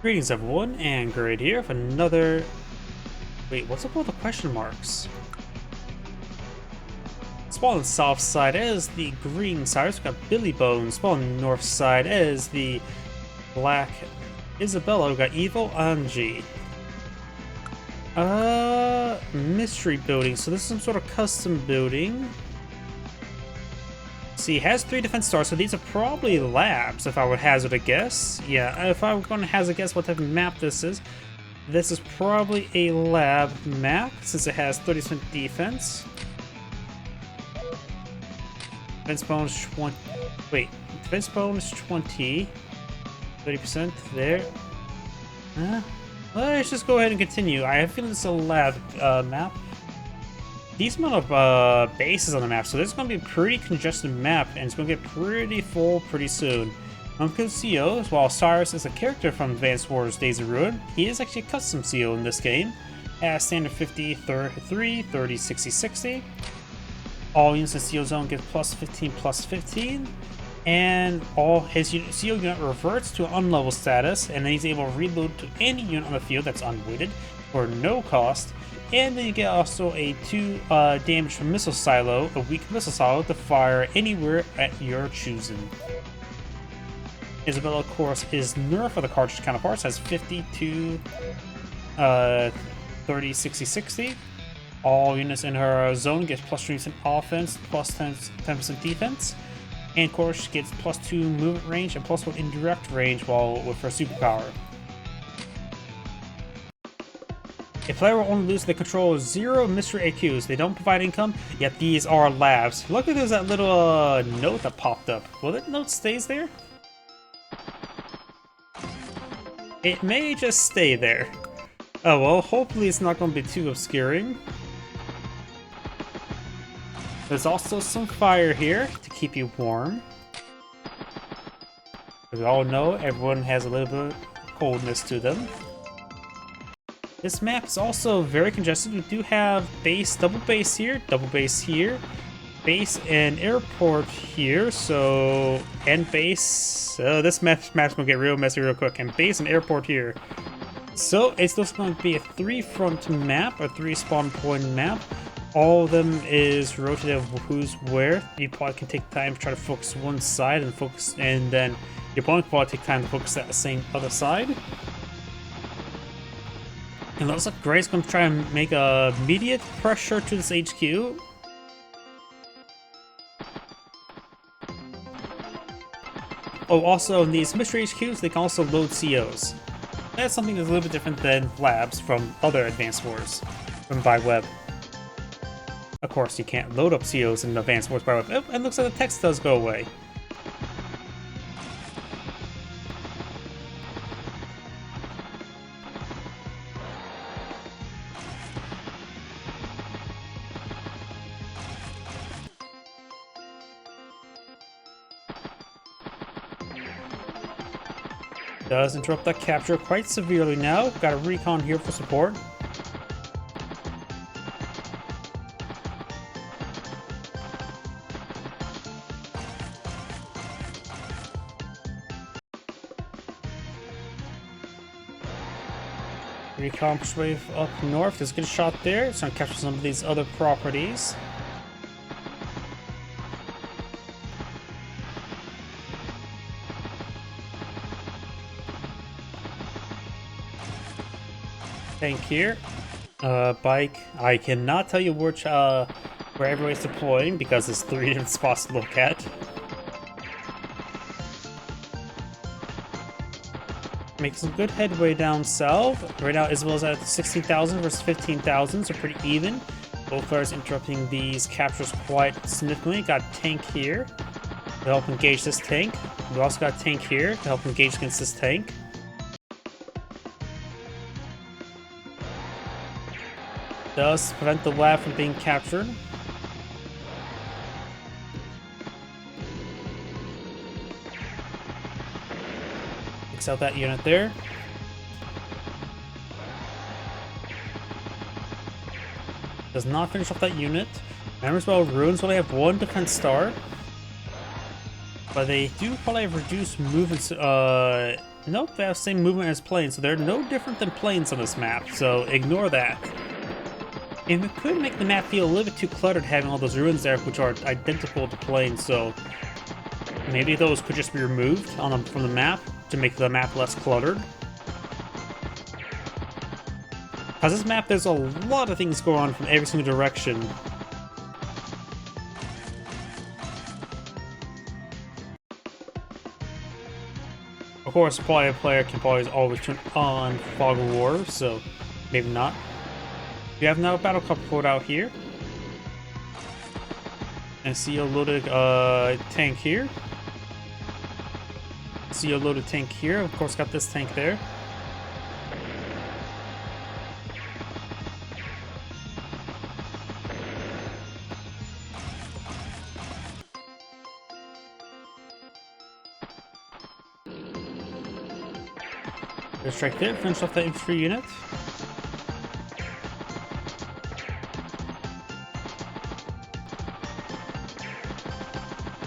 Greetings everyone, and Great here with another... Wait, what's up with the question marks? Spawn on the south side is the green Cyrus, we've got Billybones. Spawn on the north side is the black Isabelle, we've got EvilAnge. Mystery building, so this is some sort of custom building. See, it has 3 defense stars, so these are probably labs, if I would hazard a guess. Yeah, if I were going to hazard a guess what type of map this is probably a lab map, since it has 30% defense. Defense bonus 20. Wait, defense bonus 20. 30% there. Let's just go ahead and continue. I have a feeling this is a lab map. Decent amount of bases on the map, so this is going to be a pretty congested map, and it's going to get pretty full pretty soon. Uncode CO, while Cyrus is a character from Advanced Wars Days of Ruin, he is actually a custom CO in this game, at standard 50, 33, 30, 60, 60. All units in CO zone get plus 15, plus 15, and all his CO unit reverts to an unlevel status, and then he's able to reload to any unit on the field that's unweighted for no cost. And then you get also a 2 damage from missile silo, a weak missile silo to fire anywhere at your choosing. Isabelle, of course, is nerfed for the cartridge counterparts, has 50 to 30, 60, 60. All units in her zone get plus 3% offense, plus 10% defense. And of course, she gets plus 2 movement range and plus 1 indirect range while with her superpower. A player will only lose the control of 0 mystery AQs. They don't provide income, yet these are labs. Luckily there's that little note that popped up. Well, that note stays there? It may just stay there. Oh well, hopefully it's not going to be too obscuring. There's also some fire here to keep you warm. As we all know, everyone has a little bit of coldness to them. This map is also very congested. We do have double base here, base and airport here, so, and base, this map's gonna get real messy real quick, and base and airport here. So it's just going to be a 3-front map, a 3-spawn point map. All of them is rotated of who's where. You probably can take time to try to focus one side and then your opponent can probably take time to focus that same other side. And looks like Gray's going to try and make a immediate pressure to this HQ. Oh, also in these mystery HQs, they can also load COs. That's something that's a little bit different than labs from other Advanced Wars from by web. Of course, you can't load up COs in Advanced Wars by web. Oh, and looks like the text does go away. Does interrupt that capture quite severely now. Got a recon here for support. Recon wave up north. There's a good shot there. It's trying to capture some of these other properties. Tank here. Bike. I cannot tell you which where everybody's deploying because there's 3 different spots to look at. Make some good headway down south. Right now Isabelle's at 16,000 versus 15,000, so pretty even. Both players interrupting these captures quite significantly. Got a tank here to help engage this tank. We also got a tank here to help engage against this tank. Does prevent the lab from being captured. Takes out that unit there. Does not finish off that unit. Remember as well, ruins only have 1 defense star. But they do probably have reduced movement Nope, they have the same movement as planes, so they're no different than planes on this map, so ignore that. And it could make the map feel a little bit too cluttered having all those ruins there, which are identical to planes, so maybe those could just be removed from the map to make the map less cluttered. Because this map, there's a lot of things going on from every single direction. Of course, probably a player can probably always turn on Fog of War, so maybe not. We have now a battle cup port out here. And see a loaded tank here. See a loaded tank here. Of course, got this tank there. Let's strike there, finish off that infantry unit.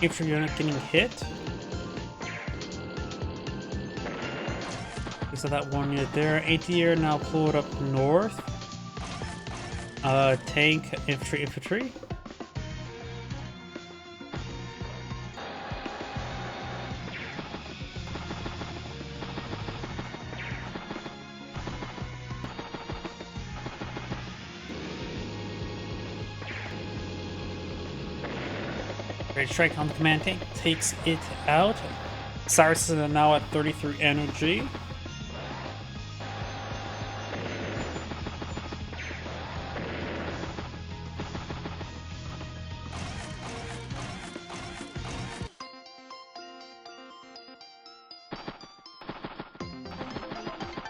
Infantry unit getting hit. So that one unit there. ATR now pull it up north. Tank, infantry. Great strike on the command tank, takes it out. Cyrus is now at 33 energy.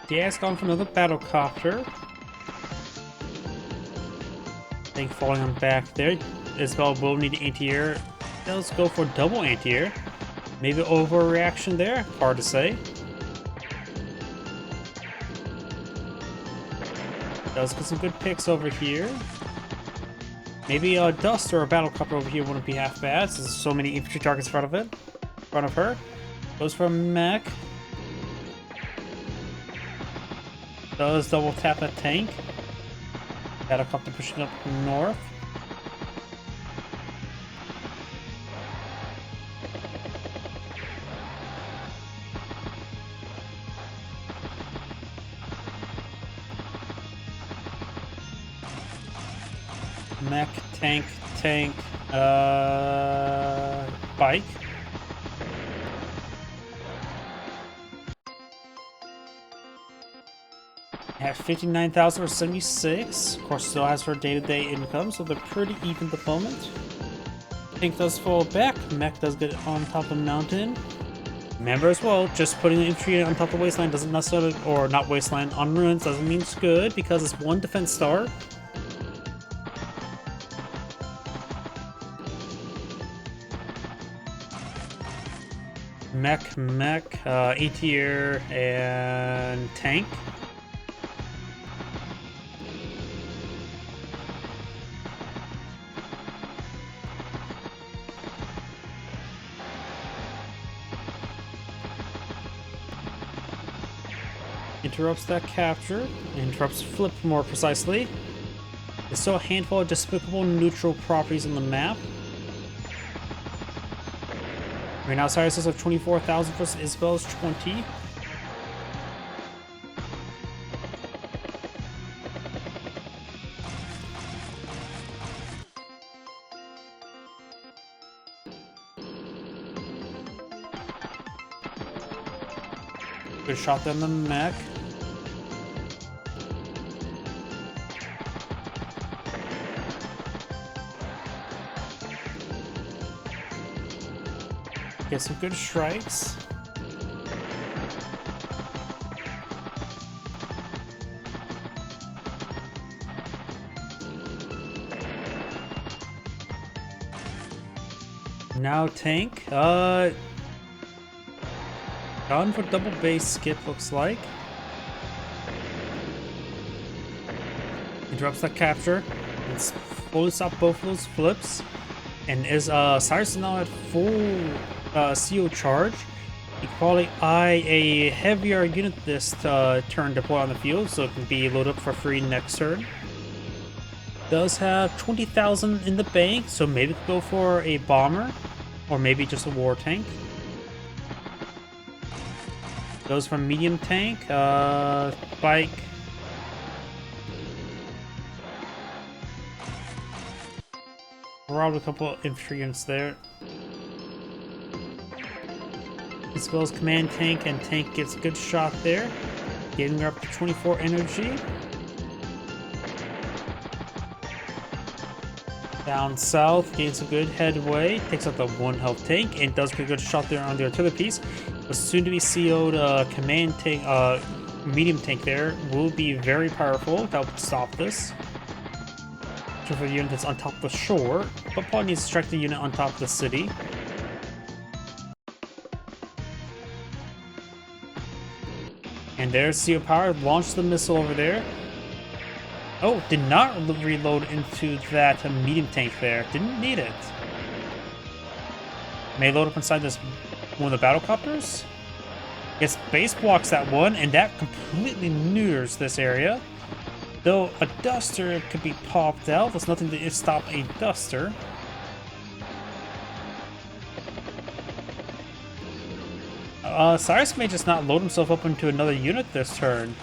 DA's gone for another battle copter. Tank falling on back there. Isabelle will need anti-air. Does go for double anti-air. Maybe overreaction there. Hard to say. Does get some good picks over here. Maybe a dust or a battle copter over here wouldn't be half bad. Since there's so many infantry targets in front of it. In front of her. Goes for a mech. Does double tap that tank. Battle copter pushing up north. Mech, tank, bike. At 59,000 or 76. Of course, still has her day-to-day income, so they're pretty even at the moment. Tank does fall back. Mech does get on top of the mountain. Remember as well, just putting the infantry on top of the wasteland doesn't necessarily, or not wasteland, on ruins doesn't mean it's good, because it's one defense star. Mech, ATR, and tank. Interrupts that capture, interrupts flip more precisely. There's still a handful of despicable neutral properties on the map. Right now, Cyrus is of 24,000 versus Isabelle's 20. Good shot on the mech. Get some good strikes. Now tank. Gone for double base skip, looks like. Interrupts that capture. It's fully stopped both of those flips. And is Cyrus is now at full CO charge. You can probably eye a heavier unit this turn deploy on the field, so it can be loaded up for free next turn. Does have 20,000 in the bank, so maybe go for a bomber, or maybe just a war tank. Goes for medium tank, bike. Robbed a couple of infantry units there. Isabelle's command tank and tank gets a good shot there, getting her up to 24 energy. Down south, gains a good headway, takes out the 1 health tank, and does get a good shot there on the artillery piece. The soon-to-be CO'd command tank, medium tank there will be very powerful to help stop this. For the unit that's on top of the shore, but probably needs to strike the unit on top of the city. And there's CO Power, launched the missile over there. Oh, did not reload into that medium tank there. Didn't need it. May load up inside this one of the battlecopters. Gets base blocks that one, and that completely neuters this area. Though a duster could be popped out, there's nothing to stop a duster. Cyrus may just not load himself up into another unit this turn.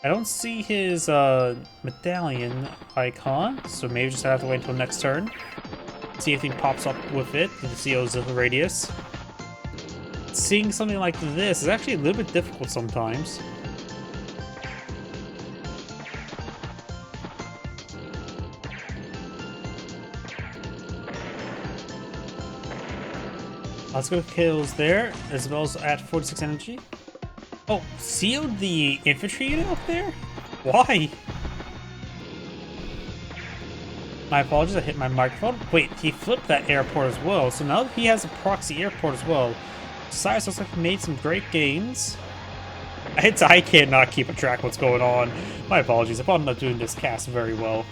I don't see his medallion icon, so maybe just have to wait until next turn. See if anything pops up with it, to the CO's radius. Seeing something like this is actually a little bit difficult sometimes. Let's go kills there. Isabelle's at 46 energy. Oh, sealed the infantry unit up there? Why? My apologies, I hit my microphone. Wait, he flipped that airport as well. So now he has a proxy airport as well. Cyrus looks like he made some great gains. I cannot keep a track of what's going on. My apologies, I'm not doing this cast very well.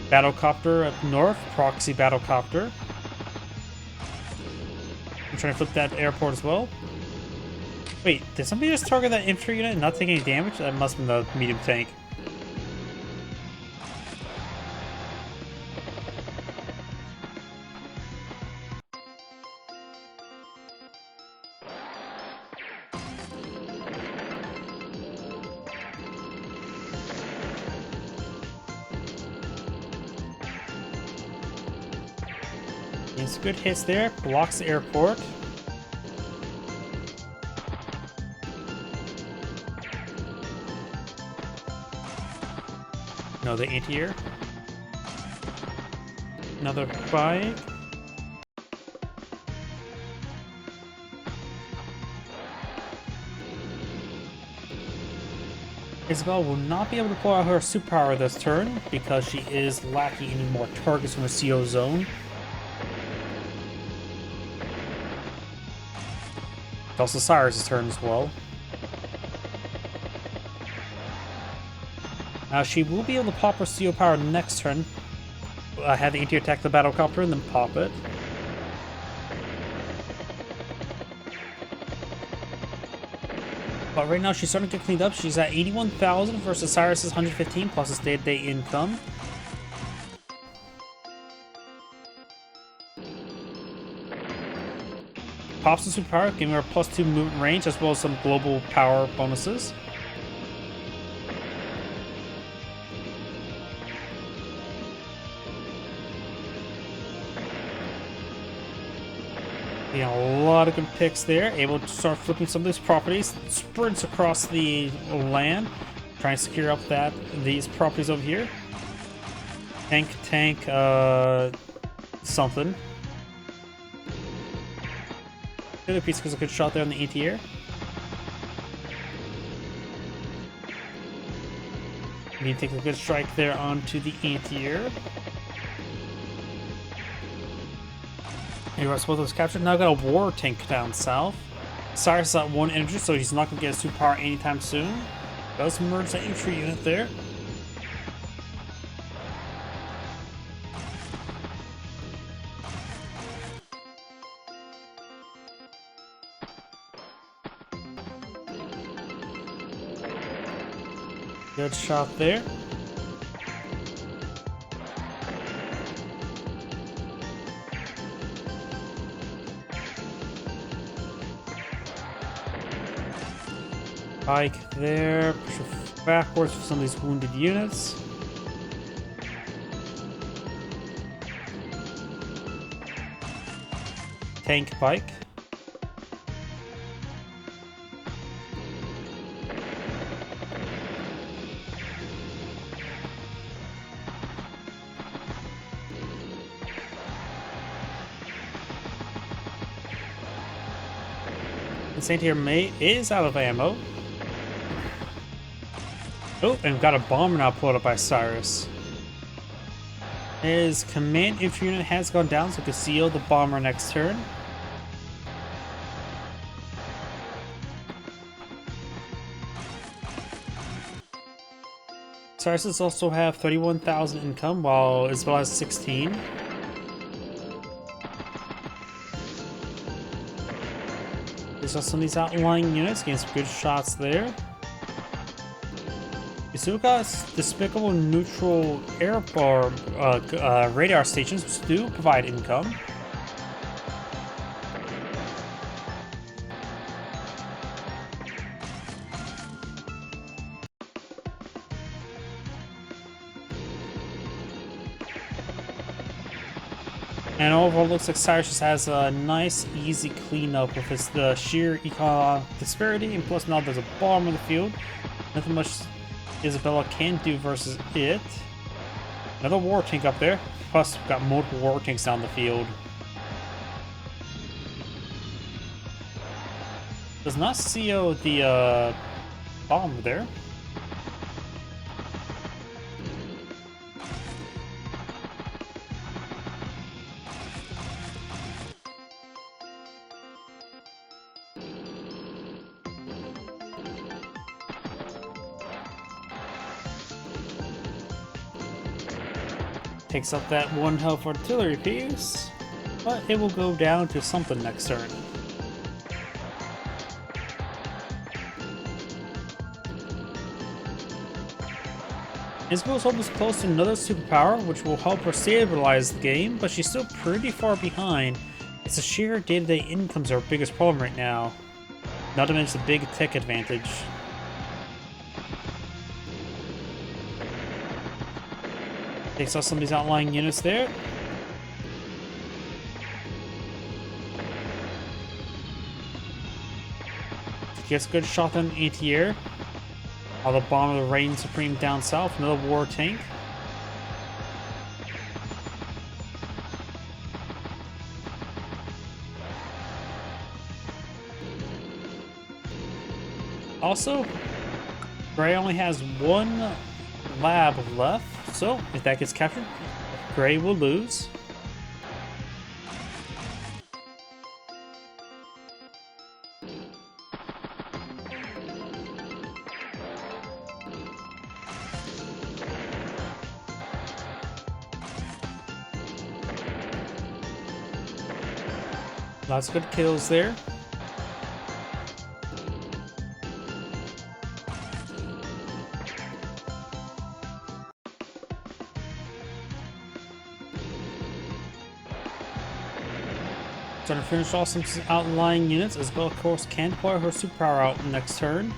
Battlecopter up north, proxy battlecopter. I'm trying to flip that airport as well. Wait, did somebody just target that infantry unit and not take any damage? That must have been the medium tank. Some good hits there, blocks the airport. Another anti-air. Another bike. Isabelle will not be able to pull out her superpower this turn because she is lacking any more targets from the CO zone. It's also Cyrus' turn as well. Now she will be able to pop her CO power next turn. Have the anti attack the battlecopter and then pop it. But right now she's starting to get cleaned up. She's at 81,000 versus Cyrus's 115 plus his day-to-day income. Pops the superpower, giving her +2 movement range as well as some global power bonuses. A lot of good picks there. Able to start flipping some of these properties. Sprints across the land. Trying to secure up these properties over here. Tank, something. The other piece was a good shot there on the anti-air. Need to take a good strike there onto the anti-air. Anyway, both those captured. Now got a war tank down south. Cyrus is at 1 energy, so he's not going to get a superpower anytime soon. Does merge the infantry unit there. Good shot there. Pike there. Push it backwards for some of these wounded units. Tank Pike. This anti-air mate is out of ammo. Oh, and we've got a bomber now pulled up by Cyrus. His command infantry unit has gone down, so we can seal the bomber next turn. Cyrus also have 31,000 income, while Isabelle has 16. There's also some of these outlying units getting some good shots there. You still got despicable neutral radar stations, which do provide income. And overall, looks like Cyrus just has a nice, easy cleanup with his sheer economic disparity, and plus now there's a bomb in the field. Nothing much Isabelle can do versus it. Another war tank up there. Plus, we've got multiple war tanks down the field. Does not CO the bomb there. Takes up that one health artillery piece, but it will go down to something next turn. Isabelle's almost close to another superpower, which will help her stabilize the game, but she's still pretty far behind. It's the sheer day-to-day income's our biggest problem right now. Not to mention the big tech advantage. Takes out some of these outlying units there. Gets a good shot on anti-air. While the bomber of the Reign Supreme down south, another war tank. Also, Gray only has one lab left. So, if that gets captured, Gray will lose. Lots of good kills there. Trying to finish off some outlying units. Isabelle, of course, can deploy her superpower out next turn.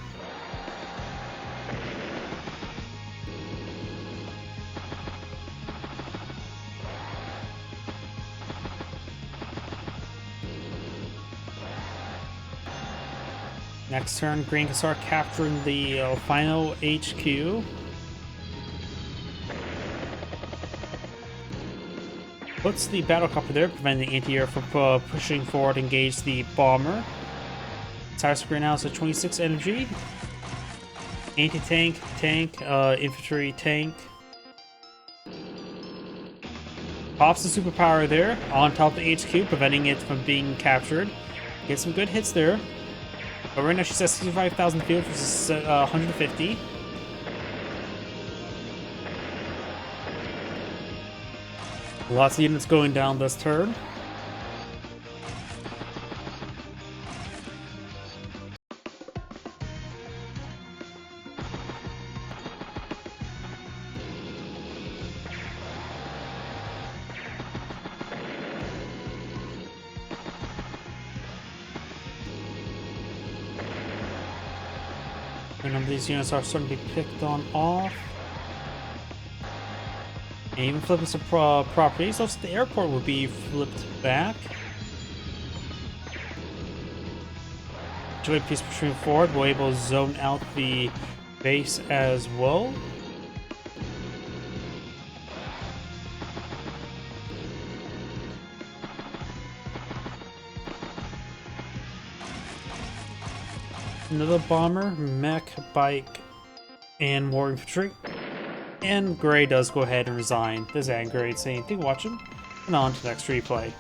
Next turn, Green can start capturing the final HQ. Puts the battlecopter there, preventing the anti-air from pushing forward, engage the bomber. Cyrus right now is at 26 energy. Anti-tank, tank, infantry, tank. Pops the superpower there on top of the HQ, preventing it from being captured. Get some good hits there. But right now she's at 65,000 field versus 150. Lots of units going down this turn. A number of these units are starting to be picked on off. And even flipping some properties. Also, the airport will be flipped back. Joint piece pushing forward. We'll be able to zone out the base as well. Another bomber, mech, bike, and more infantry. And Gray does go ahead and resign. This ain't great saying, thank you for watching, and on to the next replay.